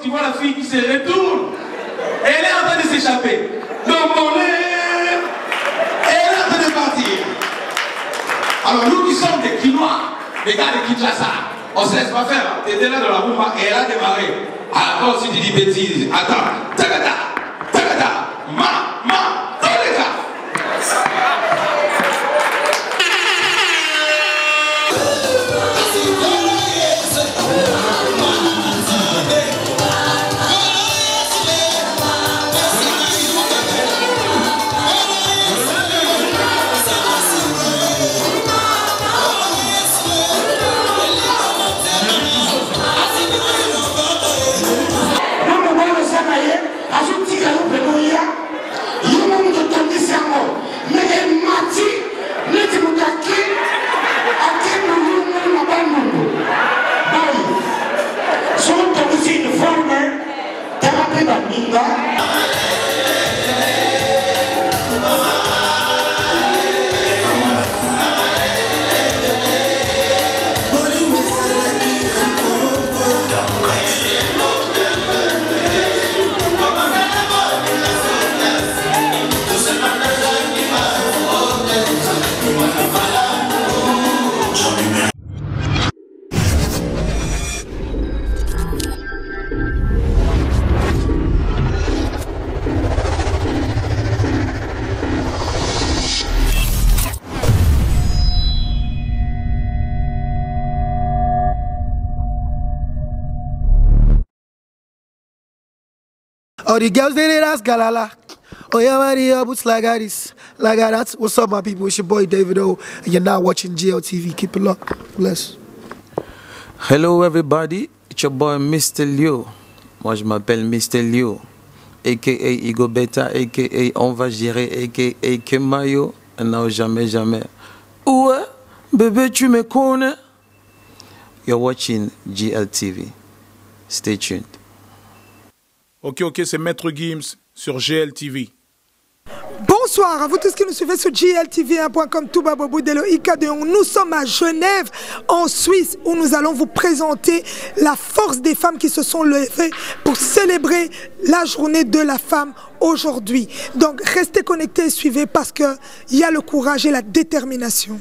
Tu vois la fille qui se retourne. Elle est en train de s'échapper. Donc on est... Elle est en train de partir. Alors nous qui sommes des Quinois, des gars de Kinshasa, on ne se laisse pas faire. Tu étais là dans la rumba et elle a démarré. Alors si tu dis bêtises, attends. Tagada, tagada, tous les gars. All the girls they ask galala. Oh yeah, Maria, boots like that. Like that. What's up, my people? It's your boy David O, and you're now watching GLTV. Keep it locked. Bless. Hello everybody, it's your boy Mr. Lio. Moi je m'appelle Mr. Lio, aka Igo Beta, aka On va gérer, aka Kemayo, et non jamais jamais. Ouais, bébé tu me connais. You're watching GLTV. Stay tuned. Ok, c'est Maître Gims sur GLTV. Bonsoir à vous tous qui nous suivez sur GLTV1.com, Touba Bobo Delo Ikadeon. Nous sommes à Genève, en Suisse, où nous allons vous présenter la force des femmes qui se sont levées pour célébrer la journée de la femme aujourd'hui. Donc restez connectés et suivez parce qu'il y a le courage et la détermination.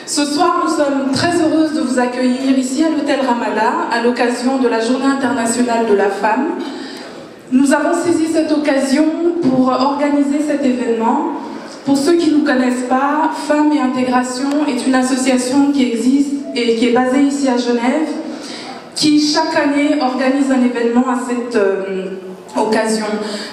Ce soir, nous sommes très heureuses de vous accueillir ici à l'hôtel Ramada à l'occasion de la Journée internationale de la femme. Nous avons saisi cette occasion pour organiser cet événement. Pour ceux qui ne nous connaissent pas, Femmes et Intégration est une association qui existe et qui est basée ici à Genève, qui chaque année organise un événement à cette occasion.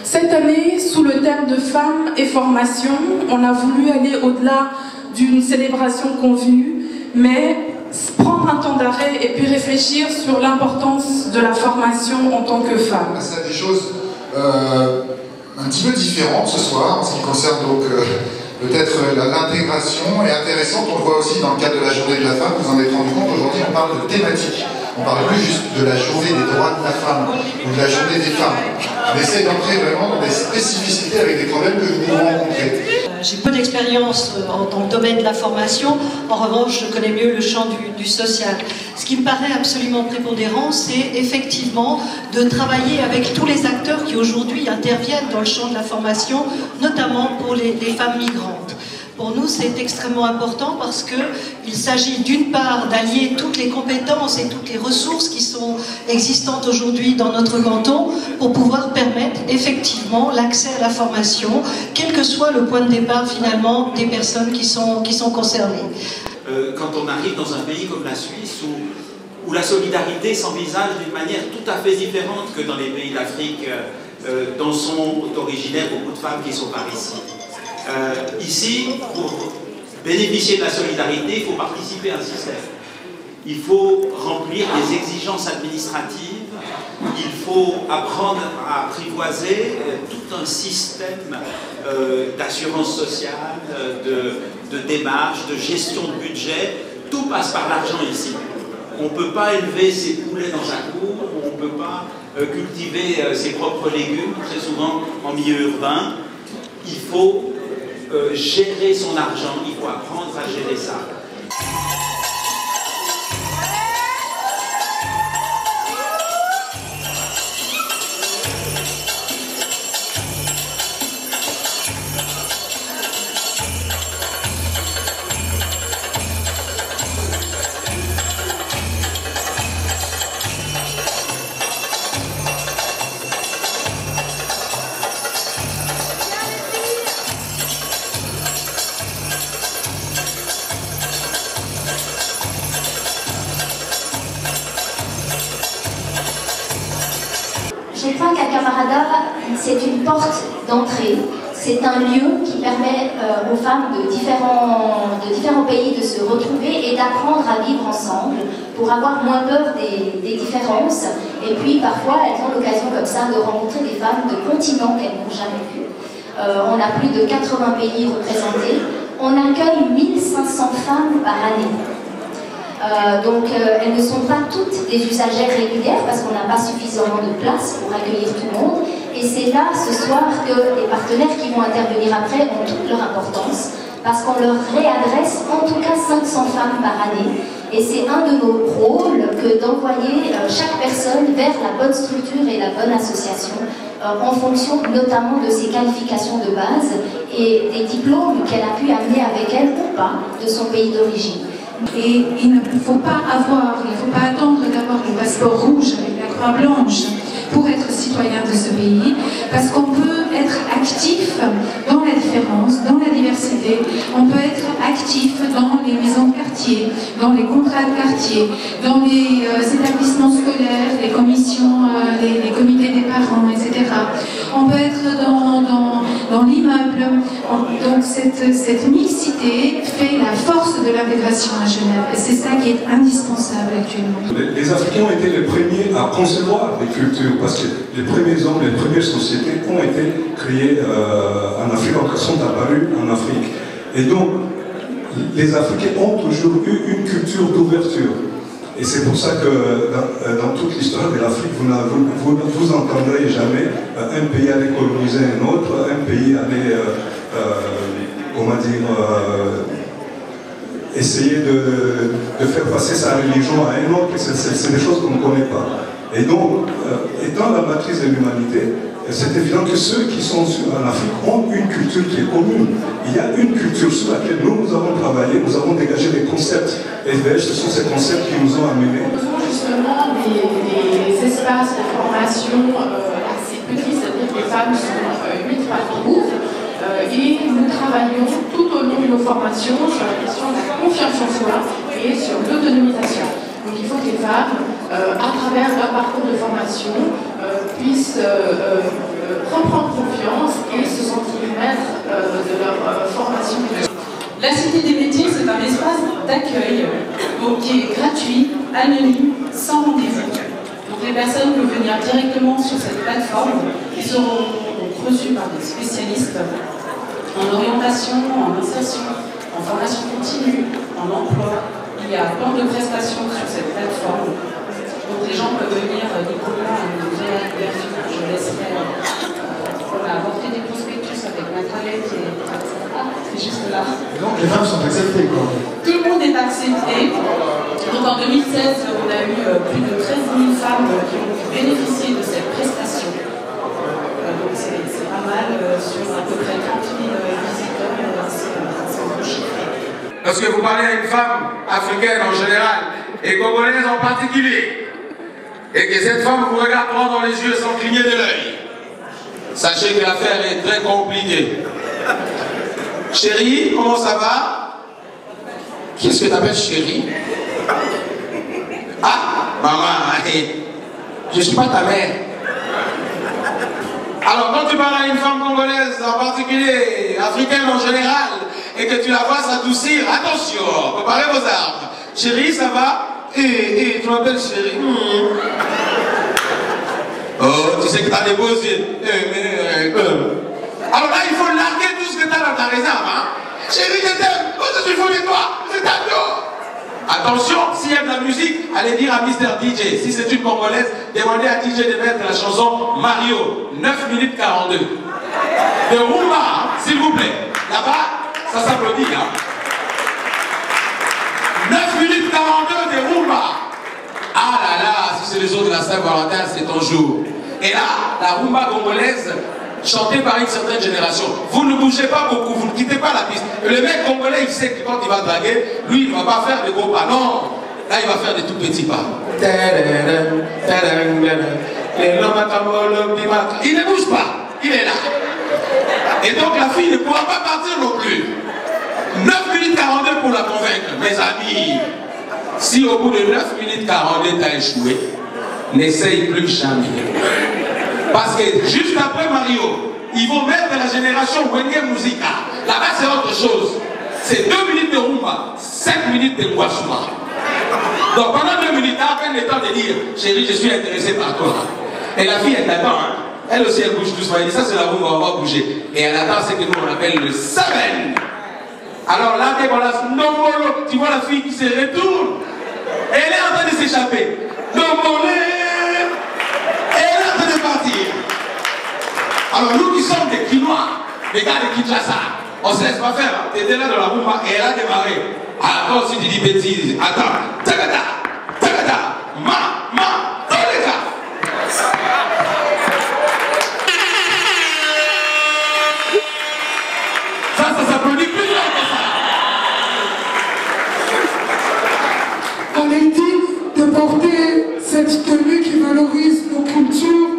Cette année, sous le thème de Femmes et Formation, on a voulu aller au-delà d'une célébration convenue, mais prendre un temps d'arrêt et puis réfléchir sur l'importance de la formation en tant que femme. C'est des choses un petit peu différentes ce soir, en ce qui concerne donc peut-être l'intégration, et intéressante, on le voit aussi dans le cadre de la journée de la femme, vous en êtes rendu compte, aujourd'hui on parle de thématique. On parle plus juste de la journée des droits de la femme ou de la journée des femmes. On essaie d'entrer vraiment dans des spécificités avec des problèmes que nous pouvons rencontrer. J'ai peu d'expérience dans le domaine de la formation, en revanche je connais mieux le champ du social. Ce qui me paraît absolument prépondérant, c'est effectivement de travailler avec tous les acteurs qui aujourd'hui interviennent dans le champ de la formation, notamment pour les femmes migrantes. Pour nous, c'est extrêmement important parce qu'il s'agit d'une part d'allier toutes les compétences et toutes les ressources qui sont existantes aujourd'hui dans notre canton pour pouvoir permettre effectivement l'accès à la formation, quel que soit le point de départ finalement des personnes qui sont concernées. Quand on arrive dans un pays comme la Suisse où la solidarité s'envisage d'une manière tout à fait différente que dans les pays d'Afrique dont sont originaires beaucoup de femmes qui sont par ici. Ici, pour bénéficier de la solidarité, il faut participer à un système. Il faut remplir des exigences administratives Il faut apprendre à apprivoiser tout un système d'assurance sociale, de démarche, de gestion de budget. Tout passe par l'argent ici. On ne peut pas élever ses poulets dans sa cour, on ne peut pas cultiver ses propres légumes, très souvent en milieu urbain. Il faut gérer son argent, il faut apprendre à gérer ça. Je crois qu'Aka Marada, c'est une porte d'entrée. C'est un lieu qui permet aux femmes de différents pays de se retrouver et d'apprendre à vivre ensemble pour avoir moins peur des différences. Et puis parfois, elles ont l'occasion comme ça de rencontrer des femmes de continents qu'elles n'ont jamais vues. On a plus de 80 pays représentés. On accueille 1500 femmes par année. Donc elles ne sont pas toutes des usagères régulières parce qu'on n'a pas suffisamment de place pour accueillir tout le monde. Et c'est là, ce soir, que les partenaires qui vont intervenir après ont toute leur importance parce qu'on leur réadresse en tout cas 500 femmes par année. Et c'est un de nos rôles que d'envoyer chaque personne vers la bonne structure et la bonne association en fonction notamment de ses qualifications de base et des diplômes qu'elle a pu amener avec elle ou pas de son pays d'origine. Et il ne faut pas attendre d'avoir le passeport rouge avec la croix blanche pour être citoyen de ce pays, parce qu'on peut être actif dans la différence, dans la diversité, on peut être actif dans les maisons de quartier, dans les contrats de quartier, dans les établissements scolaires, les commissions, les comités des parents, etc. On peut être dans l'immeuble. Donc cette mixité fait la force de l'intégration à Genève, et c'est ça qui est indispensable actuellement. Les Africains ont été les premiers à concevoir des cultures, parce que les premiers hommes, les premières sociétés ont été créées en Afrique, sont apparus en Afrique. Et donc, les Africains ont toujours eu une culture d'ouverture. Et c'est pour ça que dans toute l'histoire de l'Afrique, vous n'entendrez jamais un pays aller coloniser un autre, un pays aller, comment dire, essayer de faire passer sa religion à un autre. C'est des choses qu'on ne connaît pas. Et donc, étant la matrice de l'humanité, c'est évident que ceux qui sont en Afrique ont une culture qui est commune. Il y a une culture sur laquelle nous avons travaillé, nous avons dégagé des concepts. Et ce sont ces concepts qui nous ont amenés. Nous avons justement des espaces de formation assez petits, c'est-à-dire que les femmes sont 8 par groupe. Et nous travaillons tout au long de nos formations sur la question de la confiance en soi et sur l'autonomisation. Donc il faut que les femmes, à travers leur parcours de formation, puissent reprendre confiance et se sentir maîtres de leur formation. La Cité des métiers, c'est un espace d'accueil qui est gratuit, anonyme, sans rendez-vous. Donc les personnes peuvent venir directement sur cette plateforme qui seront reçues par des spécialistes en orientation, en insertion, en formation continue, en emploi. Il y a plein de prestations sur cette plateforme. Donc les gens peuvent venir librement à une vraie version. Je laisserai. On a apporté des prospectus avec ma collègue qui est. Ah, c'est juste là. Donc les femmes sont acceptées, quoi. Tout le monde est accepté. Donc en 2016, on a eu plus de 13 000 femmes qui ont pu bénéficier de cette prestation. Donc c'est pas mal sur à peu près 30 000 visiteurs. C'est un bon chiffre. Lorsque vous parlez à une femme africaine en général et congolaise en particulier, et que cette femme vous regarde droit dans les yeux sans cligner de l'œil, sachez que l'affaire est très compliquée. Chérie, comment ça va? Qu'est-ce que tu appelles chérie? Ah, maman, je ne suis pas ta mère. Alors quand tu parles à une femme congolaise en particulier, africaine en général, et que tu la vois s'adoucir, attention, préparez vos armes. Chérie, ça va? Tu m'appelles chérie. Oh, tu sais que tu as des beaux yeux. Alors là, il faut larguer tout ce que tu as dans ta réserve. Hein? Chérie, je t'aime. Oh, je suis fou de toi. Je t'adore. Attention, s'il y a de la musique, allez dire à Mr. DJ. Si c'est une congolaise, demandez à DJ de mettre la chanson Mario, 9 minutes 42. De Rumba, hein, s'il vous plaît. Là-bas, ça s'applaudit. Hein. 9 minutes 42 de Rumba. Ah là là, si c'est les jours de la Saint-Valentin, c'est ton jour. Et là, la Rumba congolaise, chantée par une certaine génération. Vous ne bougez pas beaucoup, vous ne quittez pas la piste. Le mec congolais, il sait que quand il va draguer, lui, il ne va pas faire de gros pas. Non, là, il va faire des tout petits pas. Il ne bouge pas, il est là. Et donc, la fille ne pourra pas partir non plus. 9 minutes 42 pour la convaincre. Mes amis, si au bout de 9 minutes 42, tu as échoué, n'essaye plus jamais. Parce que juste après Mario, ils vont mettre la génération Wenge Musica. Là-bas, c'est autre chose. C'est 2 minutes de rumba, 5 minutes de Guasuma. Donc pendant 2 minutes, t'as à peine le temps de dire chérie, je suis intéressé par toi. Et la fille, elle t'attend. Hein. Elle aussi, elle bouge doucement. Elle dit ça, c'est la rumba, on va bouger. Et elle attend ce que nous, on appelle le saben. Alors là, dès qu'on la nombolo, tu vois la fille qui se retourne. Elle est en train de s'échapper. Nombolé. Elle est en train de partir. Alors nous qui sommes des Quinois, des gars de Kinshasa, on ne se laisse pas faire. Tu étais là dans la rumba et elle a démarré. Alors toi aussi tu dis bêtises. Attends. Tagada. Tagada. Dans les gars. Ça s'applaudit plus loin que ça. On est digne de porter cette tenue qui valorise nos cultures.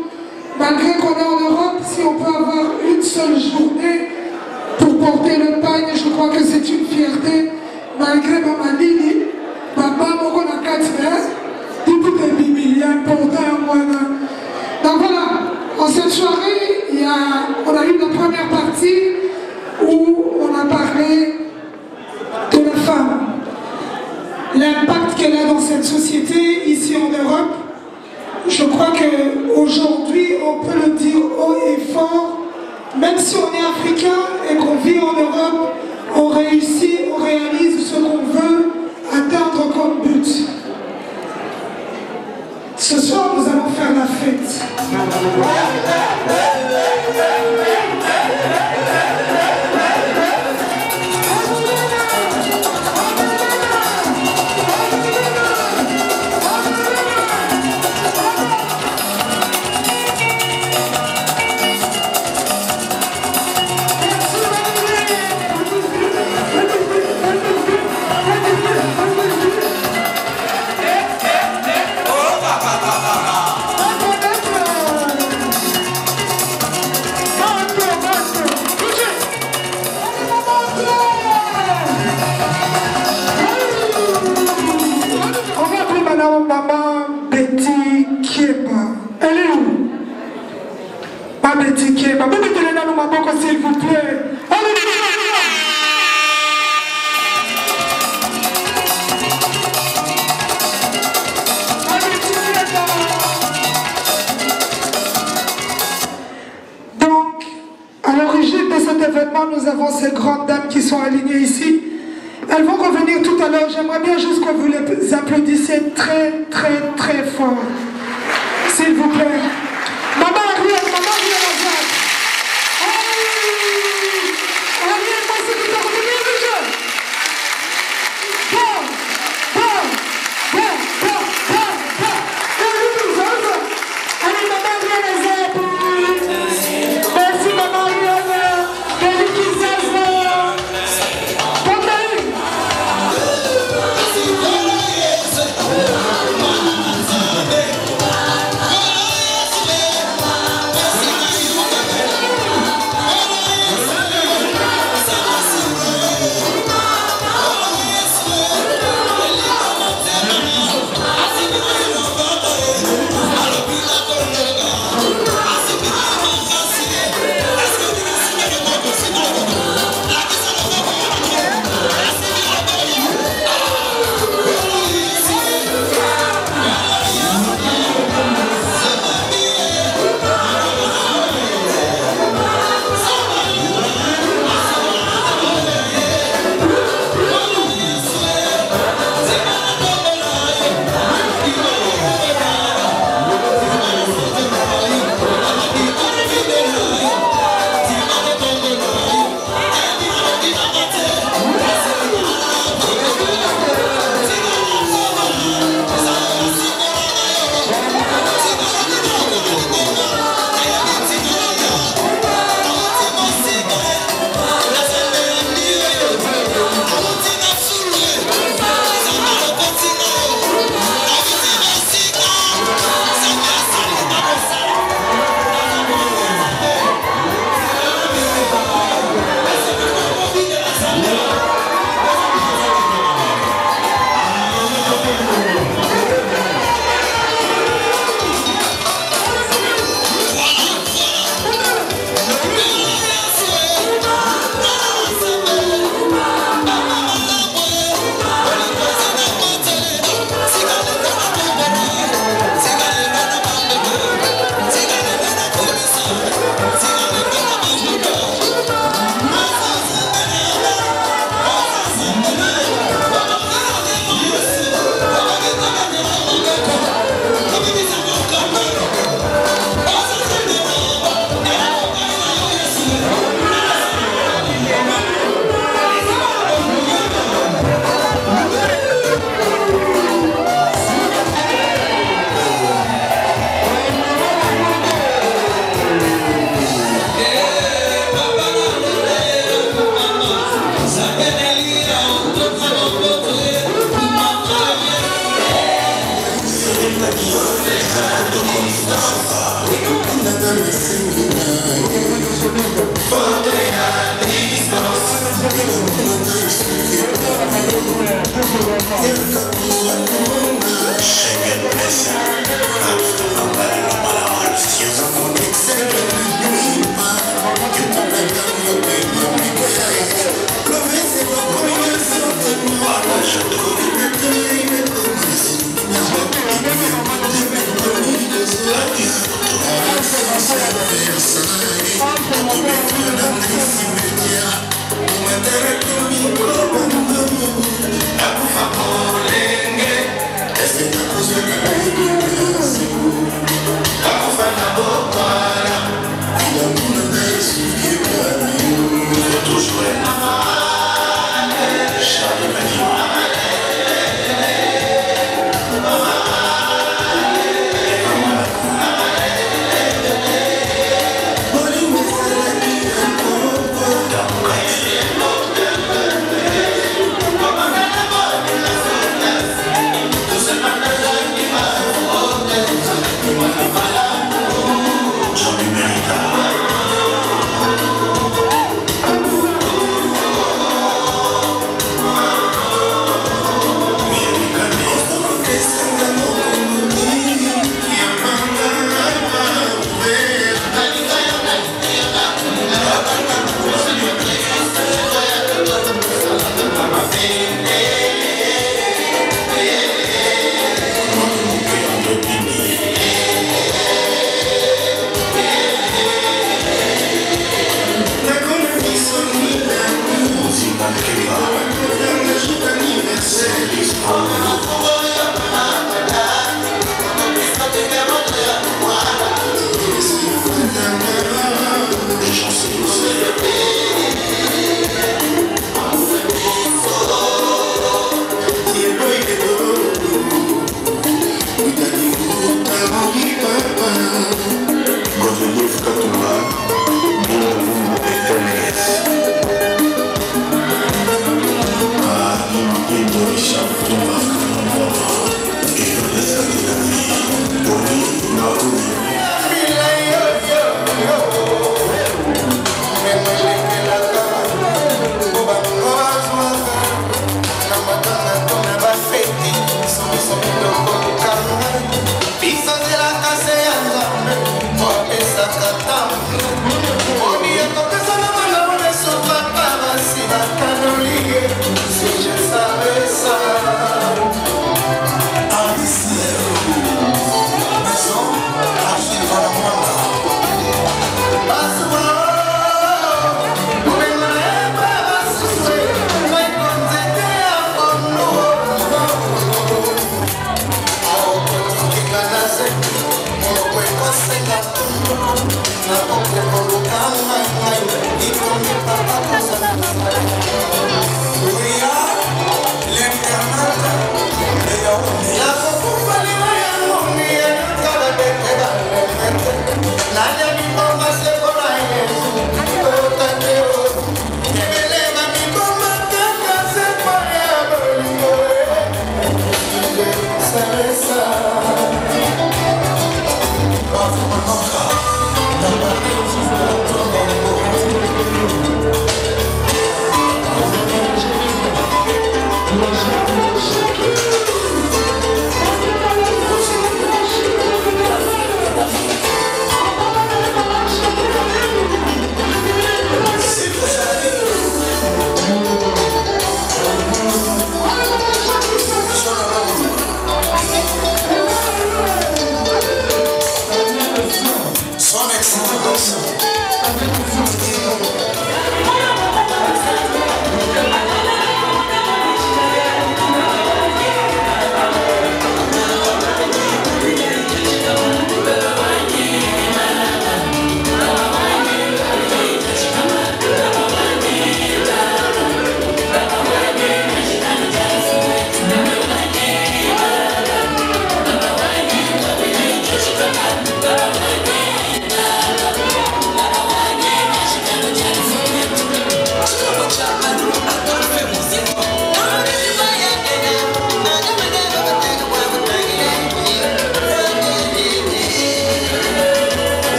Malgré qu'on est en Europe, si on peut avoir une seule journée pour porter le pagne, je crois que c'est une fierté. Malgré ma Nini, papa, mon a 4 frères, tout est bimi, il est important à moi. Donc voilà, en cette soirée, on a eu la première partie où on a parlé de la femme, l'impact qu'elle a dans cette société, ici en Europe. Je crois qu'aujourd'hui, on peut le dire haut et fort, même si on est africain et qu'on vit en Europe, on réussit, on réalise ce qu'on veut atteindre comme but. Ce soir, nous allons faire la fête. Maman Betty Kieba. Elle est où? Ma Betty Kieba. Mettez-les dans ma boca, s'il vous plaît. Donc, à l'origine de cet événement, nous avons ces grandes dames qui sont alignées ici. Elles vont revenir tout à l'heure. J'aimerais bien juste que vous les applaudissiez très, très, très fort. S'il vous plaît. Maman Ariel, Azad. Ariel, moi, c'est tout à revenir du jeu. Allez, maman Ariel, Azad. Merci, maman Ariel. Yes.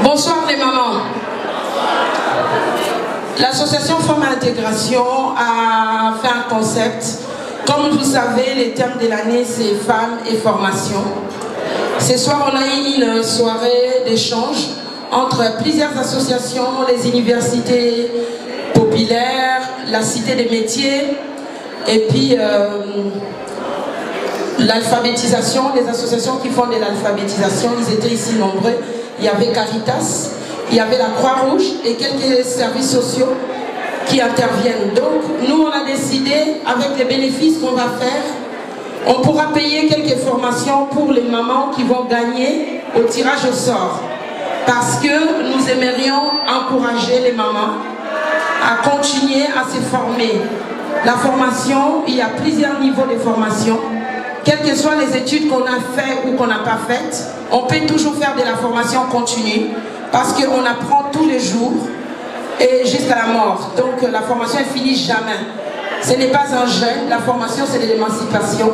Bonsoir les mamans. L'association Femmes à Intégration a fait un concept. Comme vous savez, les thèmes de l'année, c'est femmes et formation. Ce soir, on a eu une soirée d'échange entre plusieurs associations, les universités populaires, la cité des métiers, et puis l'alphabétisation, les associations qui font de l'alphabétisation, ils étaient ici nombreux. Il y avait Caritas, il y avait la Croix-Rouge et quelques services sociaux qui interviennent. Donc nous on a décidé, avec les bénéfices qu'on va faire, on pourra payer quelques formations pour les mamans qui vont gagner au tirage au sort. Parce que nous aimerions encourager les mamans à continuer à se former. La formation, il y a plusieurs niveaux de formation. Quelles que soient les études qu'on a faites ou qu'on n'a pas faites, on peut toujours faire de la formation continue parce qu'on apprend tous les jours et jusqu'à la mort. Donc la formation ne finit jamais. Ce n'est pas un jeûne, la formation c'est de l'émancipation.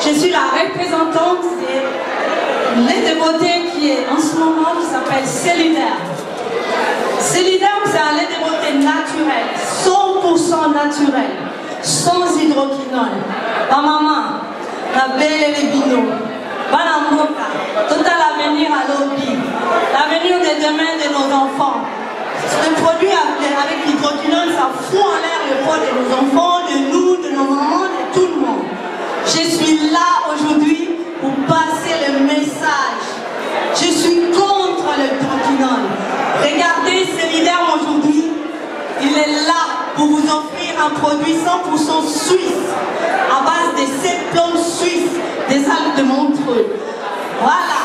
Je suis la représentante des dévotés qui est en ce moment qui s'appelle Céliderme. Céliderme, c'est un lait de beauté naturel, 100% naturel, sans hydroquinone. Ma maman, la belle et les binots, tout à l'avenir à l'OBI, l'avenir de demain de nos enfants. Le produit avec l'hydroquinone, ça fout en l'air le poids de nos enfants, de nous, de nos mamans, de tout le monde. Je suis là aujourd'hui pour passer le message. Je suis contre le trottinone. Regardez Céliderme aujourd'hui. Il est là pour vous offrir un produit 100% suisse à base de 7 plantes suisses des Alpes de Montreux. Voilà.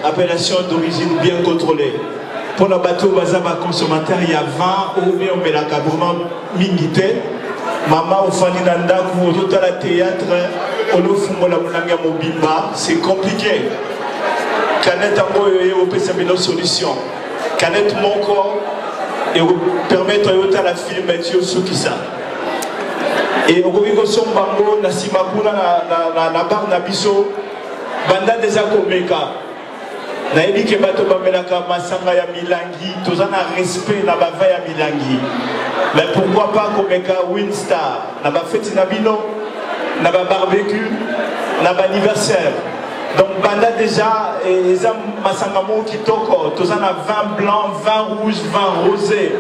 Appellation d'origine bien contrôlée. Pour le bateau bazaba consommateur, il y a 20 ou bien on met la vraiment mingité. Maman au fani nanda pour tout à la théâtre, on le fumo la mulanga mobimba, c'est compliqué. Canette en moyo et au PC une solution. Canette mon corps et permettre à la film et tout qui ça. Et au govigo son bango na simakuna na bar na biso banda des akomeka. Naïbi ke bato bamelaka masanga ya milangi, toza na respect na bava ya milangi. Mais pourquoi pas komeka Winstar, na ba fête na bino, na ba barbecue, na ba anniversaire. Donc banda déjà eza masanga mo kitoko, toza na vin blanc, vin rouge, vin rosé.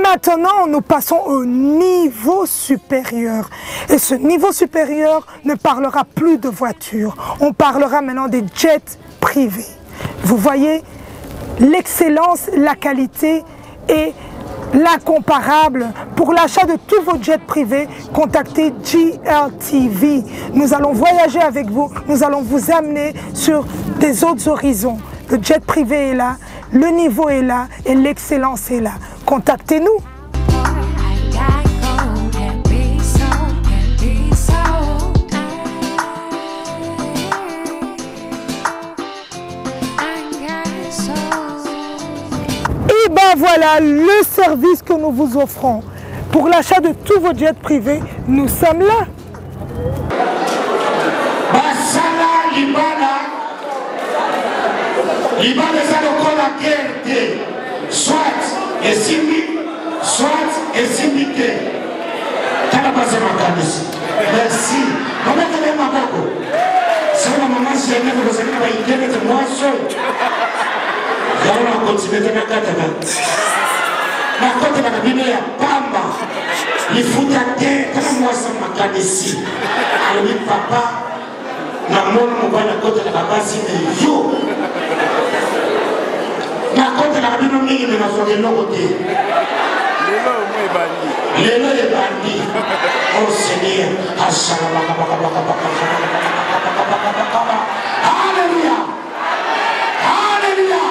Maintenant, nous passons au niveau supérieur. Et ce niveau supérieur ne parlera plus de voitures. On parlera maintenant des jets privés. Vous voyez, l'excellence, la qualité et l'incomparable. Pour l'achat de tous vos jets privés, contactez GLTV. Nous allons voyager avec vous. Nous allons vous amener sur des autres horizons. Le jet privé est là, le niveau est là et l'excellence est là. Contactez-nous. Et ben voilà le service que nous vous offrons. Pour l'achat de tous vos jets privés, nous sommes là. Soit et simbi, soit et syndicé. Merci. Maman, tu es ma coco. Si ma maman s'est élevée, vous allez pas y gagner de moi seul. On va continuer de me gâter. Ma côte de la Bible est Pamba. Il faut gâter comme moi, ça m'a gagné ici. Alors, papa, na mona mobali akotelaka basi me yo nakotelaka bino mingi me nazwaka eloko te lelo ebandi o seigneur Alléluia. Alléluia.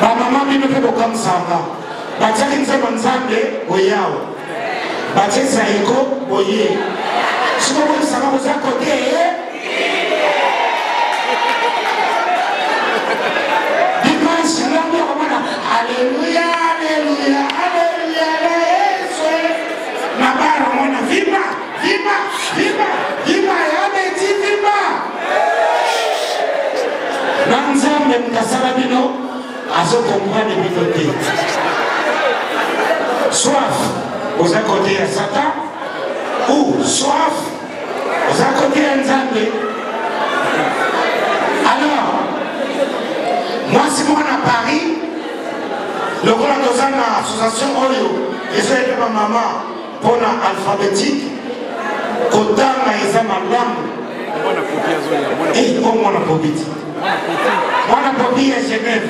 Bamama bino pe bokamsanga. Batiaki nzambe nzambe boyawo. Batie saiko boye. Siko bolisanga boza kote. Dimanche ngambi okomona. Alléluia, alléluia, alléluia, Yesu. Nabaro mona vima, vima, vima, vima yabe ti vima. Nanzambe mkasala bino azo comprendre bino te. Soif aux côté ya Satan ou soif aux côté ya Nzambe. Alors moi c'est moi à Paris le grand dans une association Oyo et c'est ma maman pour alphabétique kotanga eza malamu et au moins la pobiti. Mwana popi ya Genève.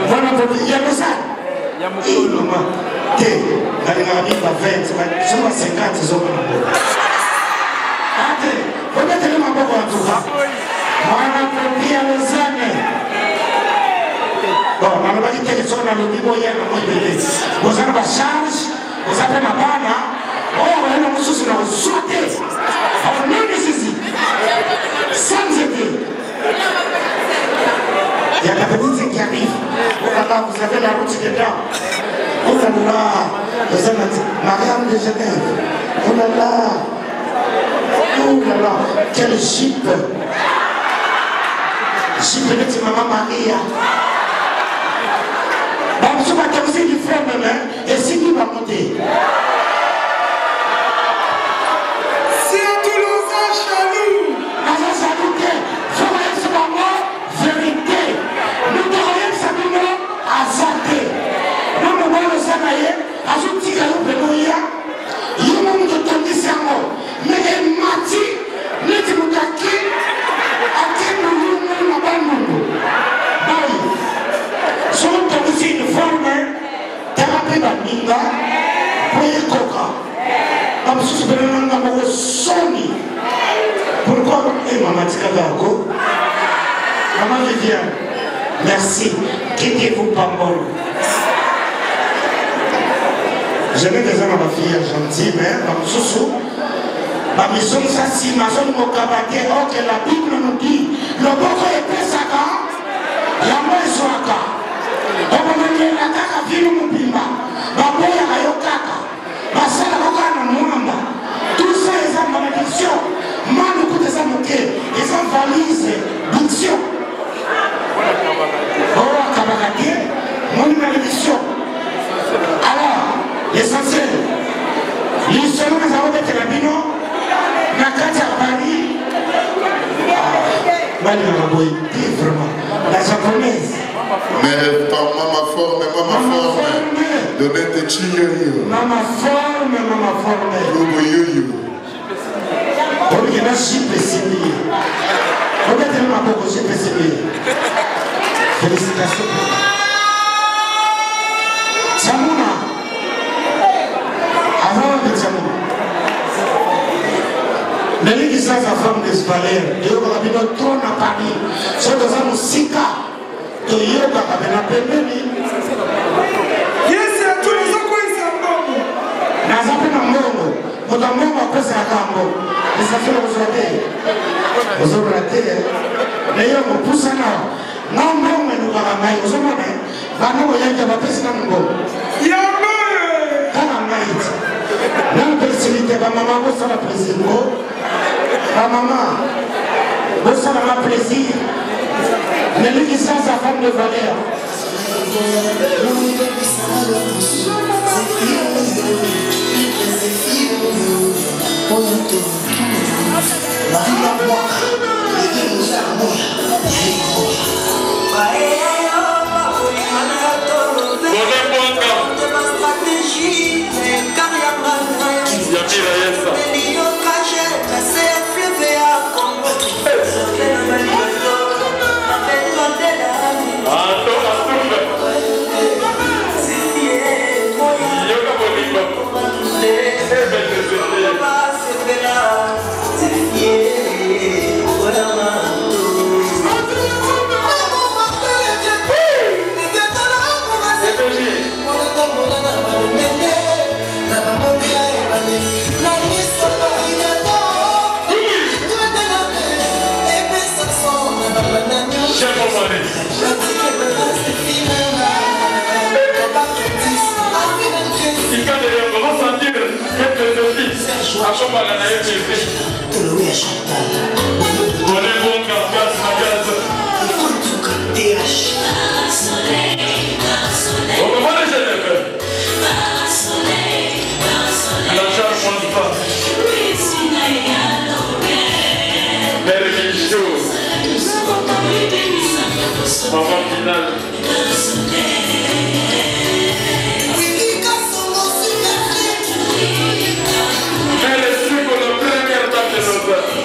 Mwana popi ya Lausanne. Iloma. Te. Nalingami pa 20. Soma 50 zoma na popi. Ate. Kote tele maboko wa tuka. Mwana popi ya Lausanne. Bon, manabaki tele sona lubibo ya na mwebele. Bozana ba charge. Bozana mabana. Oh, wana mususi na usote. Apo nini sisi? Sans aider. Il y a la petite qui arrive. Oh là là, vous avez la route dedans. Oh là là, vous avez Marianne de Genève. Oh là là. Oh là là, quel jeep. Jeep de maman Maria. Bah, je vais t'amuser du frère même. Et si tu vas monter. Pourquoi Maman Tikagako? Maman Viviane, merci. Quittez-vous pas bon. J'aimais des hommes à ma fille gentille, mais comme Soussou, ma mission ça si ma zone mokabate, or que la Bible nous dit, le boko est pesaka, la moi est soaka. Donc on a dit la kaka vino mupimba, ma boya ayokaka, ma sala kokana mwamba. Tout ça est en malédiction. Mal au coup des amoqués, ils ont valise diction. Oh, Kabakati, mon malédiction. Alors, l'essentiel, l'histoire nous avons été rabino, Nakata Paris, Maliraboy, vraiment, la japonaise. Mais par maman forme, donnez tes chigari. Maman forme. Pour qu'il y ait un chip essayé. Remettez-le ma boque, chip essayé. Félicitations. Tchamouna. Avant de Tchamouna. Nelly qui sa femme de Spalaire, et au Rabino trône à Paris. C'est dans un Sika. Que Yoga avait la peine. Yes, il y a tous les ans quoi ici en Congo. Nazape na Mongo. Mon amour m'a posé à Congo. Les affaires vous avez raté. D'ailleurs, on pousse à nous. Non, mais nous allons aller. Vous avez dit, il y a un président de Congo. Il y a un non, personnalité, ma maman, vous savez la président. Ma maman, vous savez ma plaisir. Mais lui qui sent sa femme de valeur. J'aime mon mari. Il quand d'ailleurs, comment sentir quelques offices à comme à la naïve on est bon car gaz, ma gaz. Au moment de Genève, la charge ne pas. Mère Michou, maman finale. Elle est sûre pour la première dame de nos œuvres.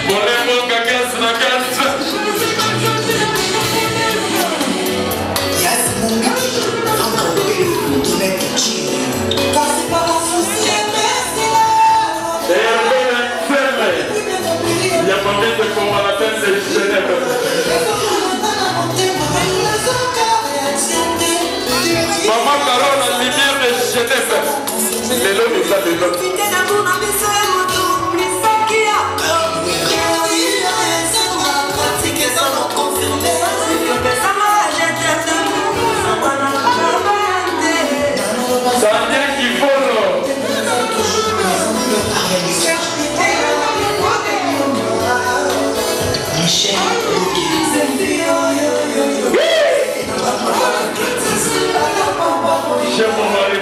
Bon, les mots gagas, la gasse. Il y a combien de fois la peine de Genève? Maman Carole, la lumière de Genève. Les lots nous a des lots. Ça vient qu'il faut j'aime mon mari.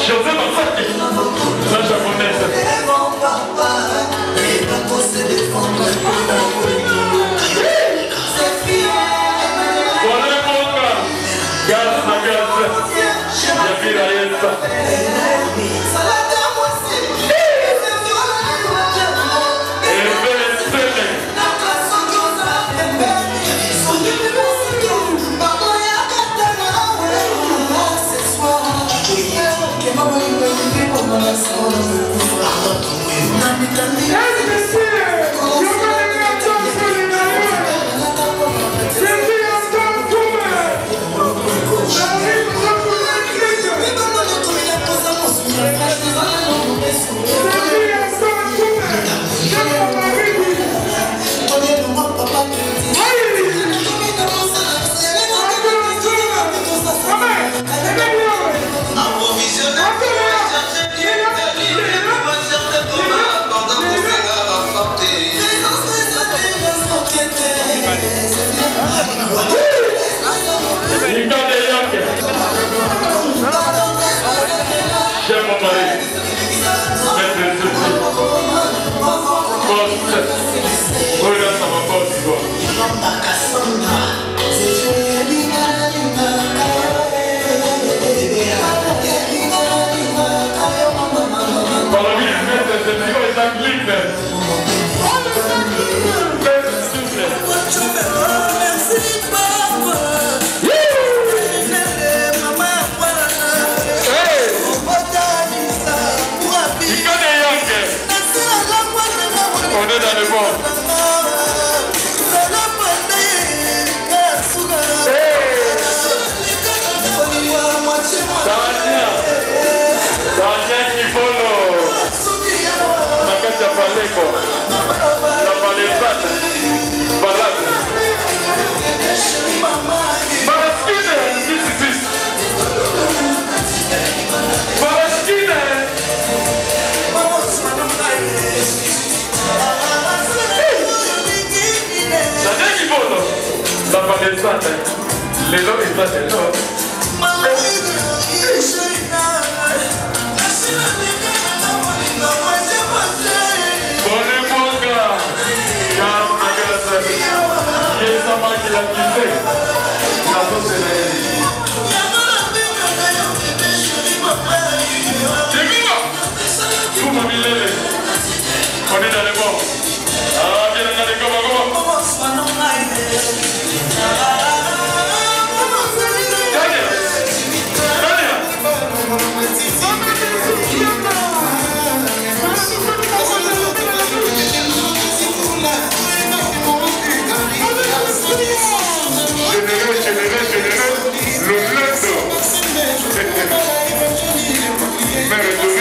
José Massaki, la japonaise. Voilà mon gars. Gaz na gaz. Yavira Yessa. J'aime mon mari. Regarde, ça va pas aussi bon. Par la vie, c'est un clip. On est dans le monde. Daniel Kifolo. Nakati ya Paleko. La Palezana. Balade. Baraskine. Baraskine. Daniel Kifolo. La Palezana. Lelo está lelo. On est dans le bon. Ah, viens dans les gommes. Généreux, le ledo. Mère de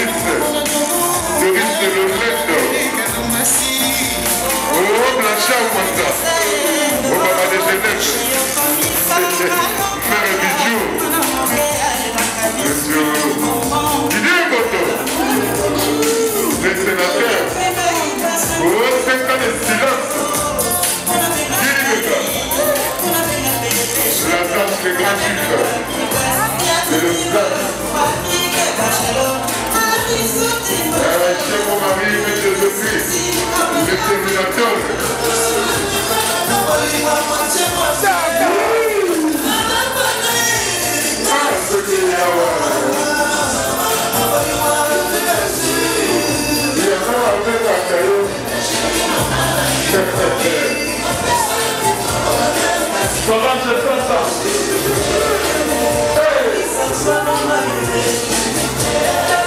Comment je fais ça?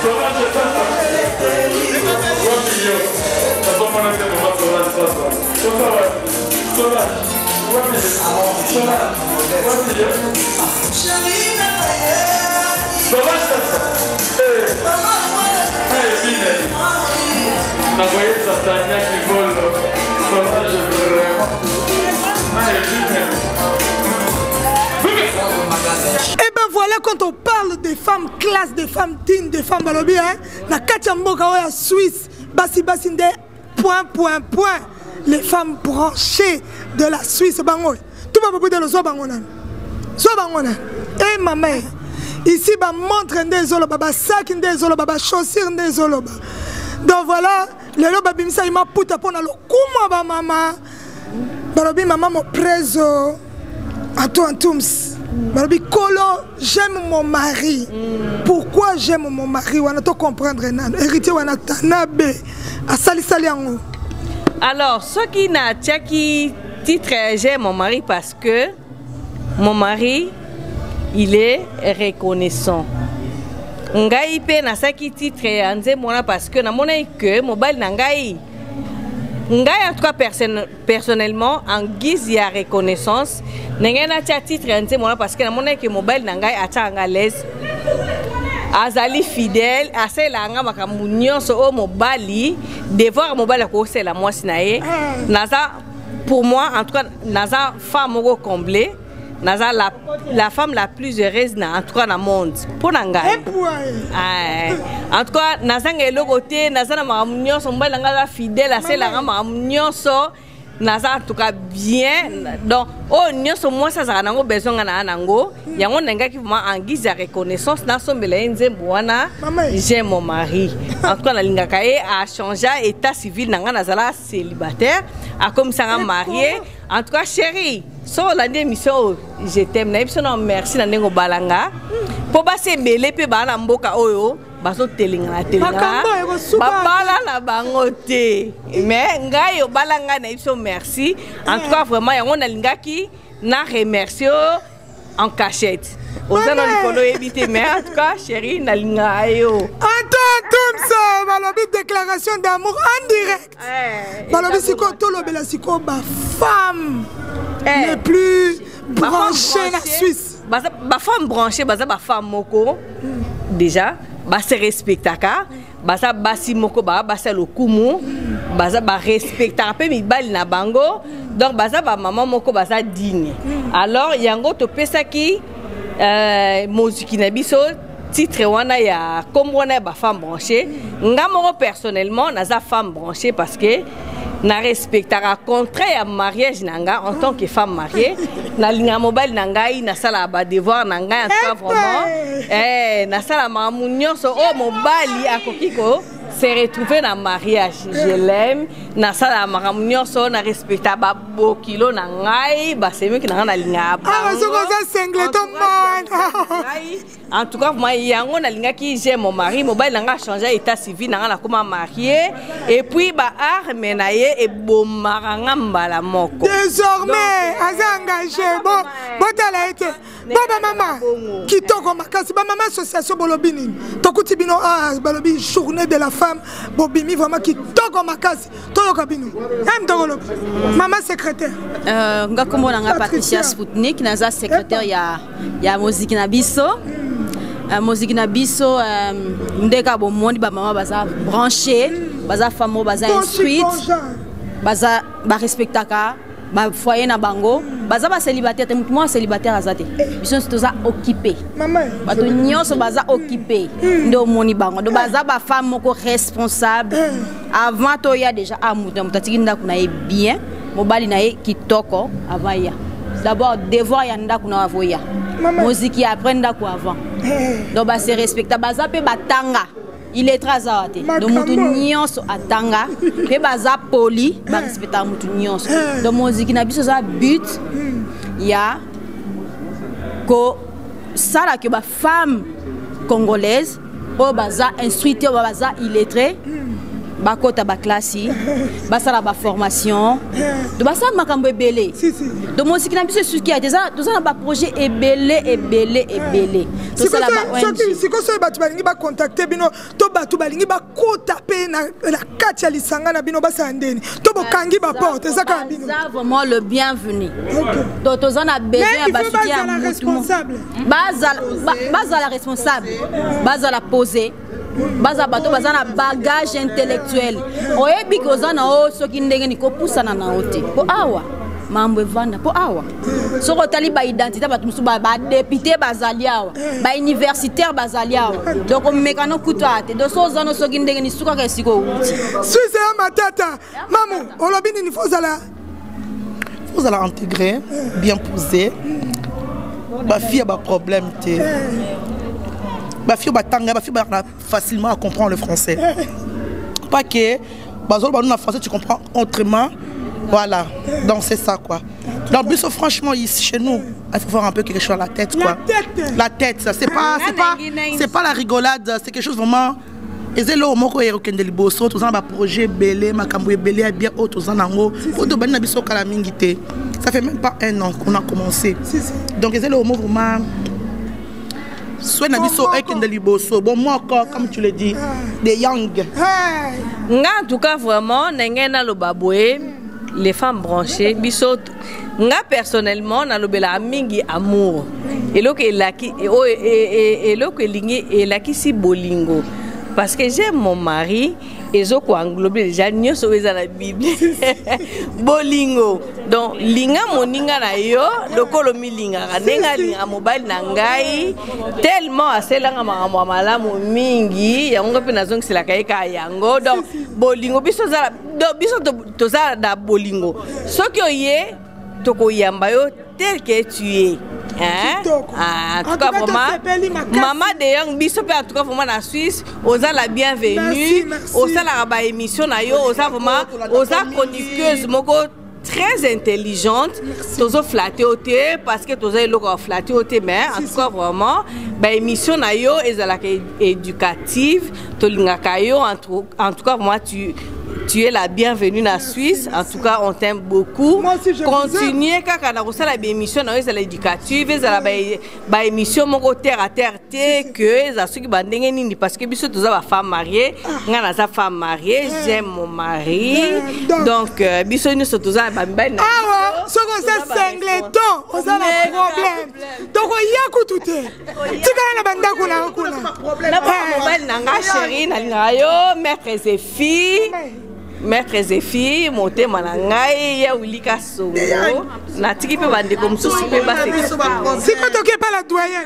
Comment je fais ça? 3 millions. Ça va pas faire de moi pour la ça. Et ben voilà, quand on parle des femmes classe, des femmes dignes, des femmes balobi, hein, na Katiamboka ou en Suisse, basi nde, point. Les femmes branchées de la Suisse, bango. Tout va de l'ozo bangona. Et ma mère, ici, ba montre nde zoloba, ba sac nde zoloba, ba chaussure nde zoloba. Donc voilà, le loba bimisa ima puta pona lo kuma ba mama. Balobi maman mo preso. Antoine Tooms. Balobi Kolo, j'aime mon mari. Pourquoi j'aime mon mari? On a tout comprendre. Héritier wana tanabe. Asali saliango. Alors, ce qui n'a qui titre j'aime mon mari parce que mon mari, il est reconnaissant. Ngai pe na saki titre anze mona parce que na mona que mobile na ngai en tout cas personnellement en guise de reconnaissance ngai na titre anze mona parce que na mona que mobile na ngai atanga l'aise azali fidèle aselanga makambo nyonso o mobali devoir mobali ko sela mwasi na ye naza pour moi en tout cas naza femme moko comblée naza la femme la plus heureuse en tout cas dans le monde pour nangai en tout cas naza ngelo côté naza na makambo nyonso mobali nga fidèle aselanga makambo nyonso naza en tout cas bien donc oh nyonso moi ça za nango besoin na nango yango nengaki vraiment en guise de reconnaissance na sombela nzembo wana j'aime mon mari en tout cas na lingaka e a changé état civil nanga nazala célibataire a comme ça marié en tout cas chérie so la émission je t'aime na émission merci na nengo balanga po ba se belé pe ba na mboka oyo baso telinga babala na bango te mais ngai balanga na émission merci en tout cas vraiment yango na lingaki na remercier en cachette aux gens likolo éviter mais en tout cas chérie na linga yo Antoine Tooms balobi déclaration d'amour en direct balobi siko tolobela siko ba femme les plus branchées na Suisse ba femme branchée ba femme moko déjà ba se respectaka baza basi moko ba basa lokumu baza ba respectaka pe mibali na bango donc baza ba maman moko baza digne alors yango to pesaki moziki na biso titre wana ya comme wana ba femme branchée nga moko personnellement naza femme branchée parce que na respectaka contrat ya mariage nanga en tant que femme mariée na linga mobile nangai na sala ba devoir nangai en tout cas vraiment na sala mamunyo so o mobali akokiko se retrouver na mariage je l'aime na sala mamunyo so na respecta ba bokilo nangai ba semi ki na linga ba en tout cas moi yango na linga ki j'aime mon mari mobile nanga changer état civil nanga na comment marié et puis ba arme na ye et bomaranga mbala moko désormais aza engagé bon botala ete baba mama kitoko makasi ba mama association bolobini tokuti bino balobi journée de la femme bobimi vraiment kitoko makasi toyoka bino em tokolobi mama secrétaire nga komona nga Patricia Spoutnik naza secrétaire ya moziki na biso moziki na biso ndeka bomoni ba mama baza branché baza femme baza instruite baza ba respectaka ba foyer na bango baza ba célibataire te mutu moi célibataire azate biso toza occupé bato nyonso baza occupé ndo moni bango do baza ba femme moko responsable avant to ya déjà amuta mutatiki ndako na ye bien mobali na ye kitoko avant ya d'abord devoir ya ndako na avoya moziki après ndako avant donc ba se respecta baza pe batanga il est très arrêté donc mutu nyonso atanga pe baza poli ba respecta mutu nyonso donc moziki na biso za but ya ko ça là que ma femme congolaise au baza instruite au baza illettré bakota ba classe basa la ba formation de basa makambo ebele de musique na biso suki a des ça ba projet ebele c'est ça c'est quoi ça batu balingi ba contacter bino to batu balingi ba kota pe na kati ya lisanga na bino basa ndeni to bokangi ba porte ça ka bino vraiment le bienvenu donc tozana besoin ba suki a responsable basa la responsable basa la poser baza bato baza na bagage intellectuel oyebi kozana o soki ndenge ni kopusana na ote po awa mambo evanda po awa soko tali ba identité bato musu ba député bazali awa ba universitaire bazali awa donc mekano kutoate do so zano soki ndenge ni suka ka siko uti suisse ya matata mamu olobi ni faut la intégrer bien poser ba fille ba problème té ma fille facilement à comprendre le français. Pas que nous français tu comprends autrement. Voilà. Donc c'est ça quoi. Donc plus franchement ici chez nous, il faut voir un peu quelque chose à la tête quoi. La tête, ça c'est pas la rigolade, c'est quelque chose vraiment. Et c'est là où moko erokende liboso, tous un projet belé, makambo belé bien haut tous en ango. Pour de bonne biso kala mingité. Ça fait même pas 1 an qu'on a commencé. Donc c'est là où vraiment soit nabiso ekende liboso bon moi encore comme tu le dis des young en tout cas vraiment nengena lo baboué les femmes branchées biso nga personnellement na lobela mingi amour et lo que laki et lo que lingi et laki si bolingo parce que j'aime mon mari et zo ko englober déjà nyoso eza la Bible bolingo donc linga moninga na yo lokolo milinga nenga linga mobile na ngai tellement aselanga makambo malamu mingi yango pe nazongi sela kaika yango donc bolingo biso tozala da bolingo soki oye tokoyamba yo tel que tu es. Hein? En tout cas, vraiment, maman de Young Biso, en tout cas, vraiment, la Suisse, osa la bienvenue, osa la émission, osa vraiment, osa chroniqueuse, moko très intelligente, tozo flatté au thé, parce que tozo est flatté au thé, mais en tout cas, vraiment, émission nayo, ezala éducative, tolingakayo, en tout cas, vraiment, tu es la bienvenue en Suisse. En tout cas, on t'aime beaucoup. Continuez quand on a la émission, on a l'éducative, on a la émission terre à terre, que ça qui bandengeni parce que biso tous a femme mariée, on a sa femme mariée, j'aime mon mari. Donc biso nous tous a bambane. Ah ouais, ce qu'on s'est singleton, on a un problème. Donc on y a tout est. Tu connais la bande qu'on a. La mobile nanga chérie, na maître Zéphie. Maître Zéphie, monté manangai, ya Wilika Songo, na tiki pe bande comme ça, super bas. C'est quand on pas la doyenne.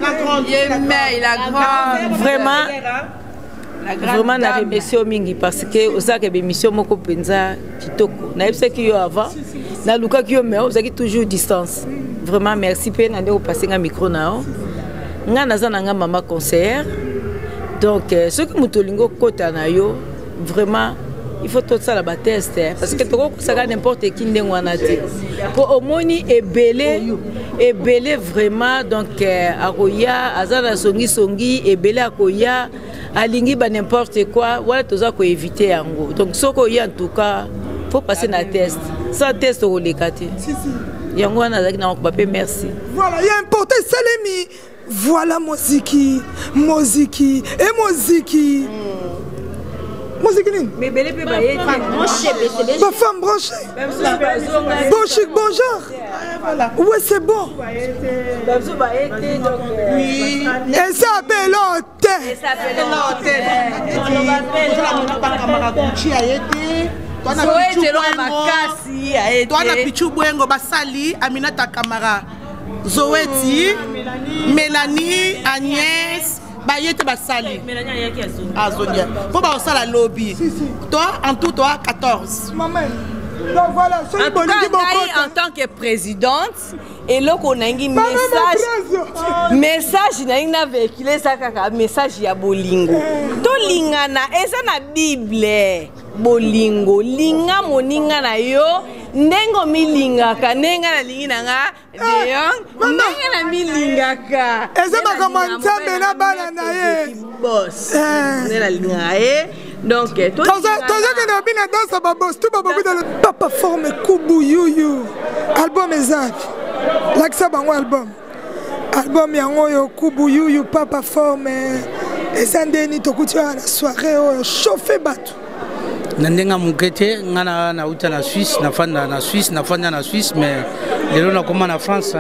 La doyenne, il a grand. Vraiment, na remercie au mingi parce que aux a que émission moko penza kitoko. Na yebse ki yo avant, na luka ki yo mais aux a toujours distance. Vraiment merci pe na ndeko passer un micro nao. Nga naza nga maman conseillère. Donc, ce que nous kota na yo, vraiment, il faut tout ça la test parce que ça n'importe qui n'est pas pour au moins est belé vraiment donc akoya azana songi et belé akoya alingi ba n'importe quoi voilà tout ça qu'on éviter yango donc ce qu'on y en tout cas faut passer na test sans test au lekate yango na zaki na ko merci voilà il y a importé Salemi. Voilà Moziki. Moziki. Mais belle peut bailler ma femme branchée. Bonjour. Voilà. Ouais, c'est bon. Oui. Et ça s'appelle l'hôtel. Toi na Pichu Bwengo basali Aminata Kamara Zoeti Mélanie Agnès Bayete basali Mélanie Azonia faut ba osala lobby toi en tout toi 14 maman. Donc voilà, en tant que présidente et là qu'on a un message n'a véhiculé ça kaka message ya bolingo to lingana eza na bible bolingo linga moninga na yo ndengo milingaka nenga na lingi nanga deyong nenga na milingaka eza makambo nzambe na bana na ye boss nena linga ye donc tozokende obina dansa babos tu babobi dans le papa forme kubu yuyu album ezapi lakisa bango album yango oyo kubu yuyu papa forme eza ndeni tokuti wana na soirée oyo chauffe bato na ndenga moke te nga nauta na Suisse nafanda na Suisse mais lelo nakoma na France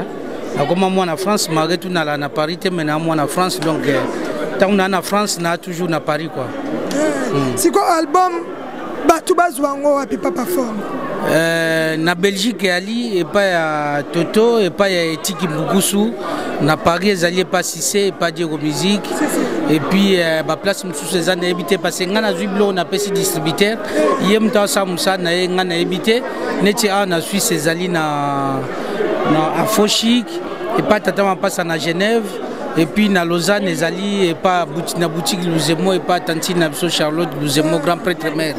nakoma mwana na France malgré tout nala na Paris te mais na mwana na France donc tant na France na toujours na Paris quoi. C'est quoi album bato bazwango wapi papa forme na Belgique ali et pas ya Toto et pas ya Etiki Mbukusu na Paris ezali pas Cissé et pas Diego Musique et puis ba place mususu eza na ebité parce que nga na zwiblo na pesi distributeur yem ta sa musa na nga na ebité neti a na Suisse ezali na Afochik et pas tata ma passe na Genève et puis na Lausanne ezali et pas na boutique Luzemo et pas tantine na biso Charlotte Luzemo grand prêtre mère.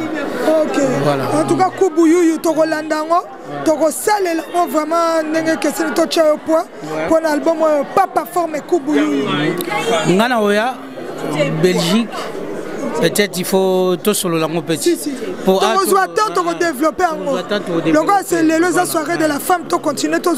OK. Voilà. En tout cas kubu yuyu toko landango toko salela vraiment ndenge kesi to chayo poa pour l'album papa forme kubu yuyu. Ngana oya Belgique peut-être il faut tout solo la petit pour développer en haut donc c'est les soirées de la femme to continuer tous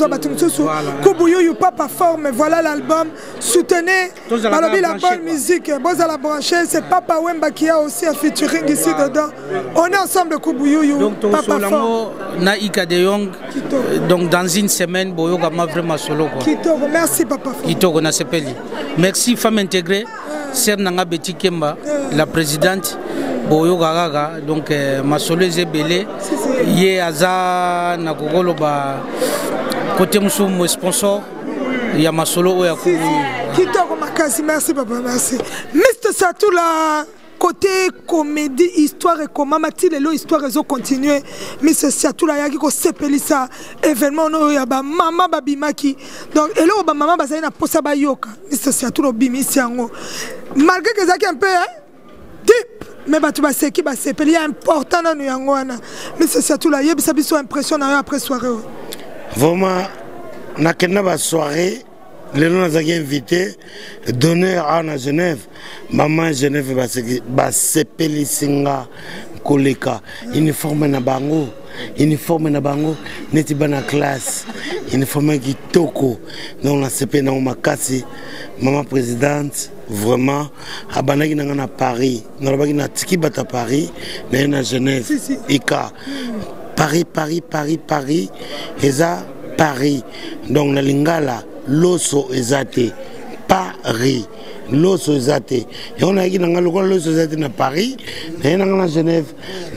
kubu yuyu papa forme voilà l'album soutenez balobi la bonne musique boz à la brancher c'est papa Wemba qui a aussi un featuring ici dedans on est ensemble kubu yuyu papa forme na Ika de Young donc dans une semaine boyo gama vraiment solo quoi Kitoko merci papa forme Kitoko na sepeli merci femme intégrée Sœur Nanga Betty Kemba, la présidente, Boyo Garaga, donc ma solo Zebele, Yé Aza Nakogolo, côté mon sponsor, il y a ma solo Oyaku. Kitoko Makasi, merci papa, merci. Mr. Satoula, côté comédie, histoire et comment Mathilde et l'histoire ils ont continué. Mr. Satoula, Yaki ko sepeli ça, événement, no yaba maman babimaki. Donc, et là, maman bazali na posa ba yoka. Mr. Satoula bimisi yango. Malgré que ça qui un peu deep, mais tu vas se qui va se payer important dans nous yangwana. Mais c'est surtout là, il y a une impression après soirée. Vraiment, na kena ba soirée, les gens ont invité donner à Genève, maman Genève va se payer singa koleka uniforme na bango. Uniforme na bango neti bana classe uniforme kitoko donc la CP na makasi maman présidente vraiment abanaki nanga na Paris na baki na tiki bata Paris na Genève ika Paris eza Paris donc na lingala loso ezate Paris loso ezate et on a dit nanga lokola loso ezate na Paris na nanga na Genève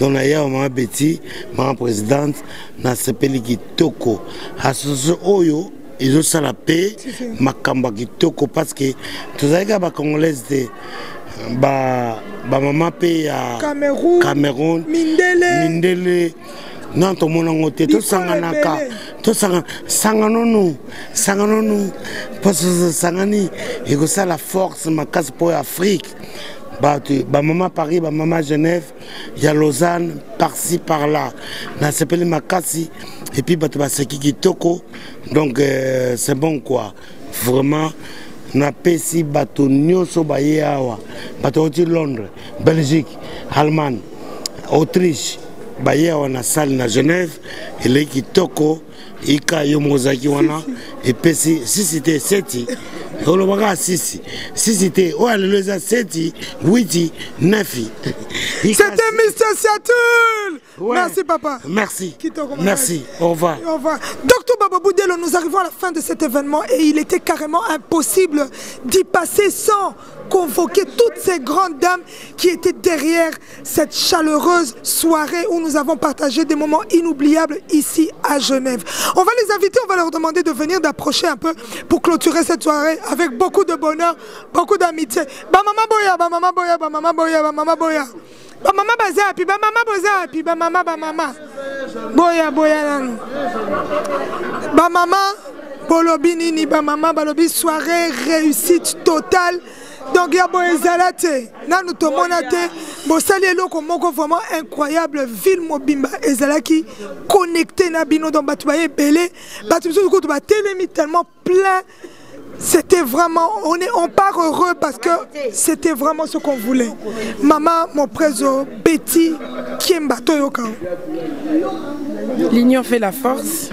donc na ya maman Betty maman présidente na sepeli kitoko asoso oyo ils ont la paix makamba kitoko parce que tous les gars ba congolaise de ba maman paix à Cameroun Mindele non tout le monde a tout sanganaka tout sanganono parce que sangani et que ça la force ma casse pour l'Afrique ba maman Paris ba maman Genève il y a Lausanne par-ci par-là na s'appelle Makasi et puis ba seki kitoko donc c'est bon quoi vraiment na pesi bato nyoso baye awa bato de Londres Belgique Allemagne Autriche baye awa na salle na Genève et les kitoko ika yo mozaki wana et pesi si c'était 7 si c'était 7 8 9 c'était Mr. Satoul. Merci papa. Merci. Merci. Au revoir. Au revoir. Docteur Bababou Dello, nous arrivons à la fin de cet événement et il était carrément impossible d'y passer sans convoquer toutes ces grandes dames qui étaient derrière cette chaleureuse soirée où nous avons partagé des moments inoubliables ici à Genève. On va les inviter, on va leur demander de venir, d'approcher un peu pour clôturer cette soirée avec beaucoup de bonheur, beaucoup d'amitié. Ba maman boya, ba maman boya, ba maman boya, ba maman boya. Ba maman bazapi, ba maman bazapi, ba maman. Boya boya nan. Ba maman bolobi nini, ba maman balobi soirée réussite totale. Donc, il y a Boezalate, nous te monate, Bossali eloko moko vraiment incroyable, ville mobimba, Ezalaki connecté na bino dans Batoubaye Belé, Batoubaye Belé, tellement plein. C'était vraiment, on part heureux parce que c'était vraiment ce qu'on voulait. Maman, mon préso, Betty, Kiemba, Toyoka. L'union fait la force.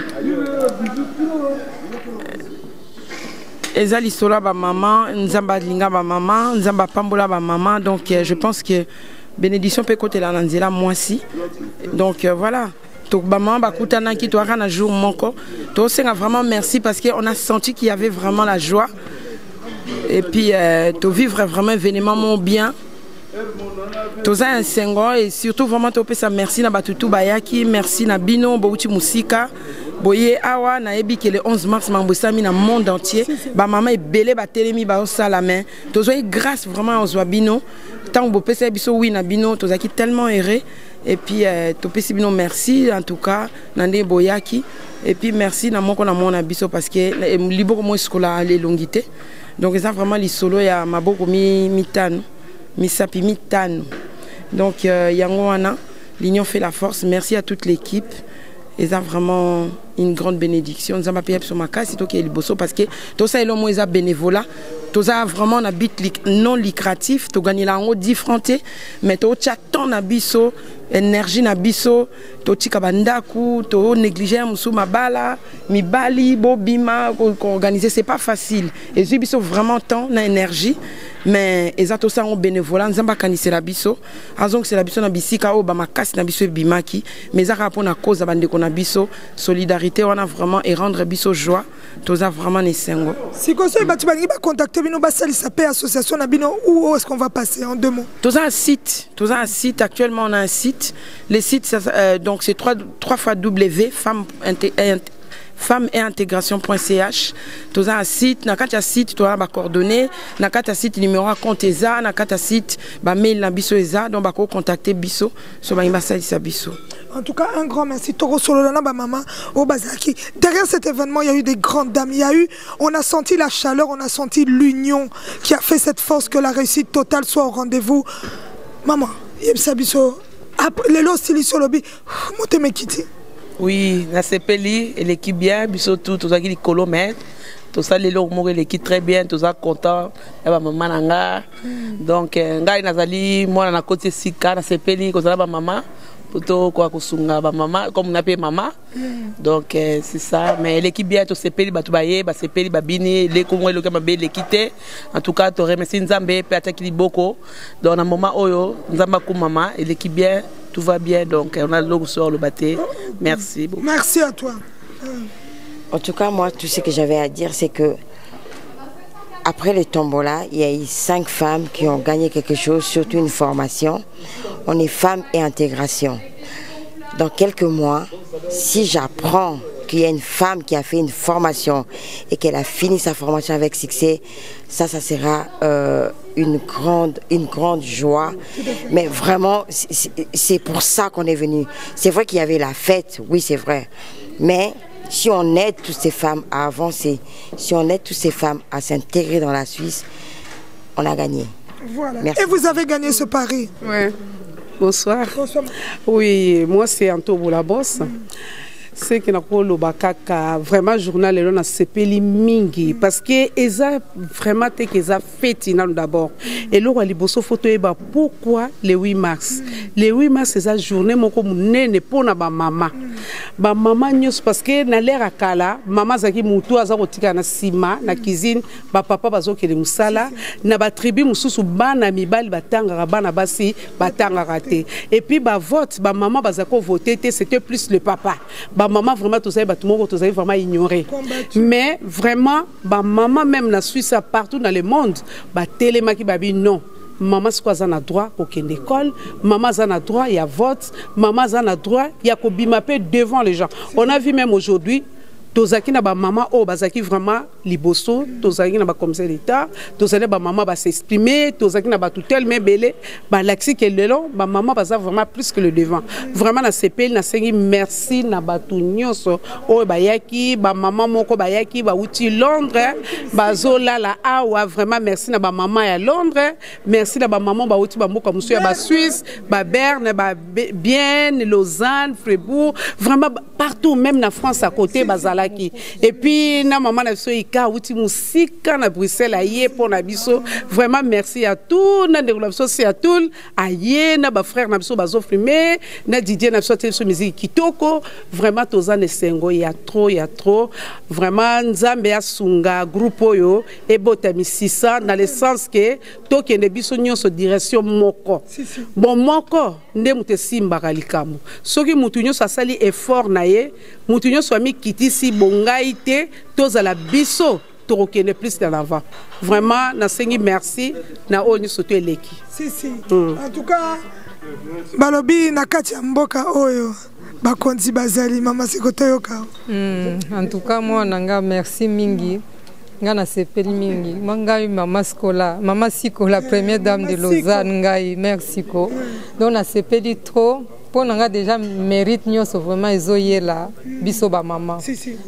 Ezali sola ba maman, nzamba linga ba maman, nzamba pambola ba maman. Donc je pense que bénédiction peut côté la nanzela moi aussi. Donc voilà. Donc maman ba kutana ki to na jour moko. To senga vraiment merci parce qu'on a senti qu'il y avait vraiment la joie. Et puis to vivre vraiment événement bien. Toza un sengo et surtout vraiment to pesa merci na batutu bayaki, merci na bino bouti musika. Boye awa na ebi que le 11 mars mambosami na monde entier ba maman est belé ba telemi ba osala main tozoy grâce vraiment aux bino tant bo pesa biso oui na bino tozaki tellement heureux et puis to pesi bino merci en tout cas nande boyaki et puis merci na moko na mona biso parce que liboko mo skola les longité donc ça vraiment li solo ya maboko mitano misapi mitano donc yango wana l'union fait la force. Merci à toute l'équipe. Et ça vraiment une grande bénédiction. Nous avons payé sur ma case, c'est toi qui es le bosso parce que tout ça est l'homme qui est bénévolat. Tout ça vraiment un but non lucratif. Tu gagnes là en haut différenté, mais tu as ton abisso, énergie nabisso, tu as bandaku, tu négligé musu mabala, mi bali, bobima, organiser c'est pas facile. Et je bisso vraiment temps, na énergie. Mais exactement ça on bénévolat nous avons canissé la biso azong c'est la biso na bisika o ba makasi na biso bimaki mais ça répond à cause bande ko na biso solidarité on a vraiment et rendre biso joie tous a vraiment les sengo si comme ça batu bangi ba contacter bino ba sali sa paix association na bino où est-ce qu'on va passer en deux mots tous un site actuellement on a un site les sites donc c'est 3 fois W femmeetintégration.ch. Tu as un site, tu as site, tu as des coordonnées, tu as un site numéro à compte ESA, tu as un site mail na biso ESA, donc tu peux contacter biso sur sa biso. En tout cas, un grand merci. Toro Sololana, maman, au Bazaki. Derrière cet événement, il y a eu des grandes dames. On a senti la chaleur, on a senti l'union qui a fait cette force que la réussite totale soit au rendez-vous. Maman, Yebsabiso, les lots sur lobby, monte me quitter. Oui, la CPLI, l'équipe bien, biso tout ça qui est kilomètres, tout ça les lots l'équipe très bien, tout ça content, et bah maman nanga, donc ngai nazali moi na côté sika na CPLI comme ça ba maman, plutôt quoi kusunga ba maman comme on appelle maman, donc c'est ça, mais l'équipe bien tout CPLI ba tubaye, ba CPLI ba bini, les comme le kama be l'équité, en tout cas tu remercie Nzambe pe atakili boko, dans un moment oyo Nzamba ku maman et l'équipe bien. Tout va bien, donc on a le logo sur le bâté. Merci beaucoup. Merci à toi. En tout cas, moi, tout ce que j'avais à dire, c'est que après le tombola, il y a eu 5 femmes qui ont gagné quelque chose, surtout une formation. On est femmes et intégration. Dans quelques mois, si j'apprends qu'il y a une femme qui a fait une formation et qu'elle a fini sa formation avec succès, ça sera une grande joie. Mais vraiment, c'est pour ça qu'on est venu. C'est vrai qu'il y avait la fête, oui c'est vrai. Mais si on aide toutes ces femmes à avancer, si on aide toutes ces femmes à s'intégrer dans la Suisse, on a gagné. Voilà. Merci. Et vous avez gagné ce pari. Oui. Bonsoir. Bonsoir. Oui, moi c'est Anto Boulaboss. C'est que nous avons vraiment journal et CPLI mingi parce que eza vraiment te que ça fête d'abord et là on a photo et pourquoi le 8 mars le 8 mars c'est la journée mon comme nene pour na ba maman news parce que na l'air akala maman zaki mutu aza kotika na sima na cuisine ba papa bazo ke le musala na ba tribu mususu bana mibali batanga bana basi batanga raté et puis ba vote ba maman bazako voter c'était plus le papa. Maman vraiment tout ça vraiment ignoré mais vraiment maman même na Suisse partout dans le monde téléma qui babi non maman c'est quoi ça na droit aucun école maman ça na droit il y a vote maman ça na droit il y a kobima devant les gens on a vu même aujourd'hui tozaki na ba maman o bazaki vraiment liboso tozaki na ba commissaire d'état tozali ba maman ba s'exprimer tozaki na ba tutelle mais belé ba laxi que lelo ba maman baza vraiment plus que le devant vraiment na CPL na sengi merci na ba tout nyonso o ba yaki ba maman moko ba yaki ba uti Londres bazola la awa vraiment merci na ba maman ya Londres merci na ba maman ba uti ba mboka musu ya ba Suisse ba Berne ba Bienne Lausanne Fribourg vraiment partout même na France à côté bazala. Et puis, na maman na biso ika uti musika na Bruxelles aye pour na biso. Vraiment merci à tout na développement c'est à tout aye na ba frère na biso bazo frimer na Didier na biso te musique kitoko vraiment toza ne sengo il y a trop vraiment nzambe asunga groupe oyo e botami 600 dans le sens que to kende biso nyonso direction moko bon moko nde mute simba kalikamu soki mutu nyonso asali effort na ye mutu nyonso ami kitisi bongaïté tous à la biso tokokende plus de l'avant vraiment na sengi merci na oni soto eleki en tout cas balobi na kati ya mboka oyo bakonzi bazali mama sikotoyoka en tout cas moi nanga merci mingi ngana sepeli mingi mangai mama Sikola première dame de Lausanne ngai merci ko donc na sepeli trop pour nga déjà mérite nyonso vraiment ezoyela biso ba maman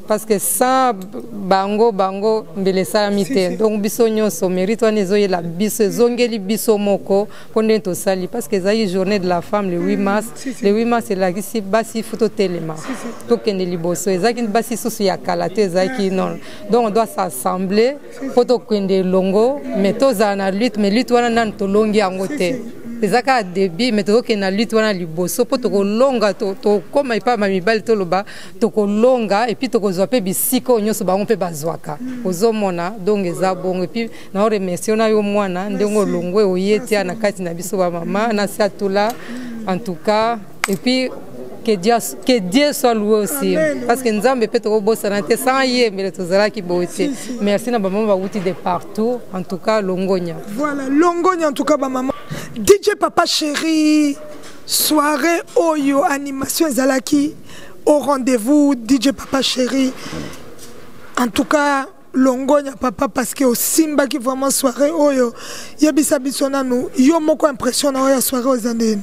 parce que sans bango mbele sa mité donc biso nyonso mérite wana ezoyela biso ezongeli biso moko pondé to sali parce que ezali journée de la femme le 8 mars le 8 mars elakisi basi photo telema to kende liboso ezaki basi susu ya kalate ezaki non donc on doit s'assembler photo kende longo mais toza na lutte mais lutte wana nan to longi yango te ezaka début mais to kena lutte wana liboso po to kolonga to koma ipa mamibali to loba to kolonga et puis to kozwa pe bisiko nyonso bango pe bazwaka ozomona donc eza bon et puis na remercier na yo mwana ndenge olongwe oyeti na kati na biso ba mama na satula en tout cas et puis que Dieu soit loué aussi parce que nzambe peut to bosana te sans yé mais to zala ki beauté merci na ba mama ba wuti de partout en tout cas longonya voilà longonya en tout cas ba mama DJ Papa Chéri soirée oyo animation ezalaki au rendez-vous DJ Papa Chéri en tout cas longonya papa parce que au simba qui vraiment soirée oyo yebisa bisona nous yo moko impression na oyo soirée aux andene.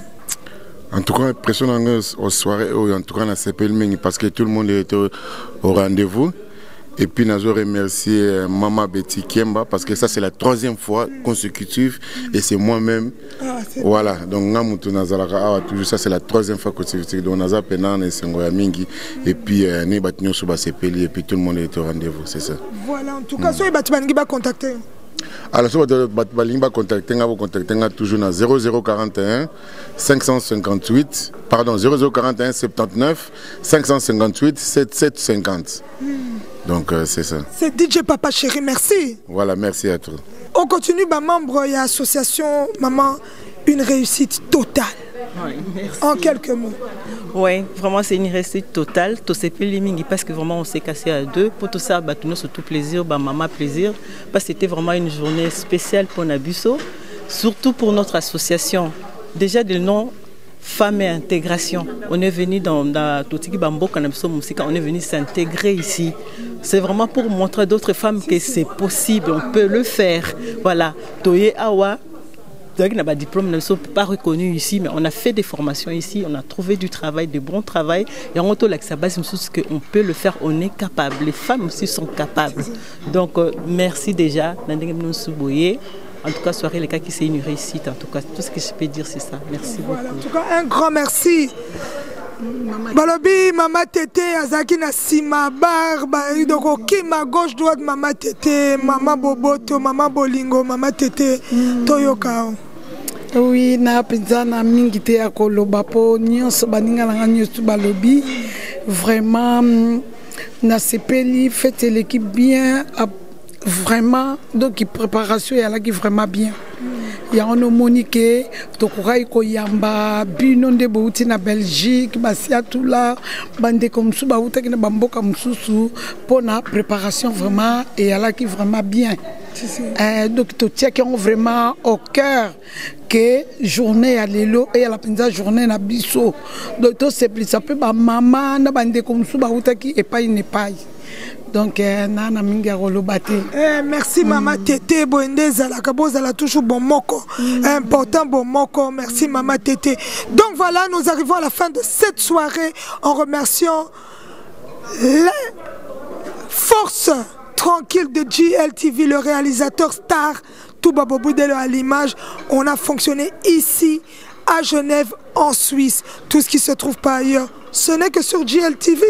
En tout cas, impressionnant aux soirées, en tout cas, on a CPL parce que tout le monde était au rendez-vous. Et puis, nous avons remercié Maman Betty Kiemba parce que ça, c'est la 3e fois consécutive et c'est moi-même. Voilà, donc, toujours ça, c'est la 3e fois consécutive. Donc, nous avons Penan et Sengoya Mingi. Et puis, nous avons sur CPL et puis tout le monde était au rendez-vous, c'est ça. Voilà, en tout cas, soit il va contacter. Alors, si vous avez contacté toujours à 0041 558, pardon, 0041 79 558 7750. Donc, c'est ça. C'est DJ Papa Chéri, merci. Voilà, merci à toi. On continue, membre de l'association Maman, une réussite totale. Oui, merci. En quelques mots. Oui, vraiment c'est une réussite totale. Tout c'est plus limité parce que vraiment on s'est cassé à deux. Pour tout ça, nous surtout plaisir, maman plaisir. Parce que c'était vraiment une journée spéciale pour Nabusso, surtout pour notre association. Déjà de nom Femmes et Intégration. On est venu dans Totiki Bambo, on est venu s'intégrer ici. C'est vraiment pour montrer à d'autres femmes que c'est possible, on peut le faire. Voilà. Toye Awa. Donc, on n'a pas de diplôme, ne sont pas reconnus ici, mais on a fait des formations ici, on a trouvé du travail, de bon travail. Et en retour, sa base, qu'on peut le faire, on est capable. Les femmes aussi sont capables. Donc, merci déjà. En tout cas, soirée, les cas qui c'est une réussite. En tout cas, tout ce que je peux dire, c'est ça. Merci beaucoup. En tout cas, un grand merci. Balobi, Mama Tété, Azaki na Sima Barba, Idoko Kima, gauche, droite, Mama Tété, Mama Boboto, Mama Bolingo, Mama Tété, Toyoka. Oui, na penza na mingi te ya koloba po nyonso baninga na nyonso balobi vraiment na sepeli fait l'équipe bien vraiment donc préparation ya la qui vraiment bien. Ya ono monique to kurai ko yamba bino nde bouti na Belgique basia tout là bande comme sou ba uta kina bamboka msusu pour na préparation vraiment et ya la qui vraiment bien. Donc to tiens qui ont vraiment au cœur que journée à l'élo et à la pinza journée na biso donc to c'est plus ça peut ba maman na bande comme sou ba uta qui et pas une paille Donc, nana mingi rolobate. Merci maman Tété Boendeza la kaboza la toujours bon moko. Important bon moko. Merci maman Tété. Donc voilà, nous arrivons à la fin de cette soirée en remerciant les forces tranquilles de GLTV, le réalisateur star Touba Bobo Delo à l'image. On a fonctionné ici à Genève en Suisse. Tout ce qui se trouve pas ailleurs, ce n'est que sur GLTV.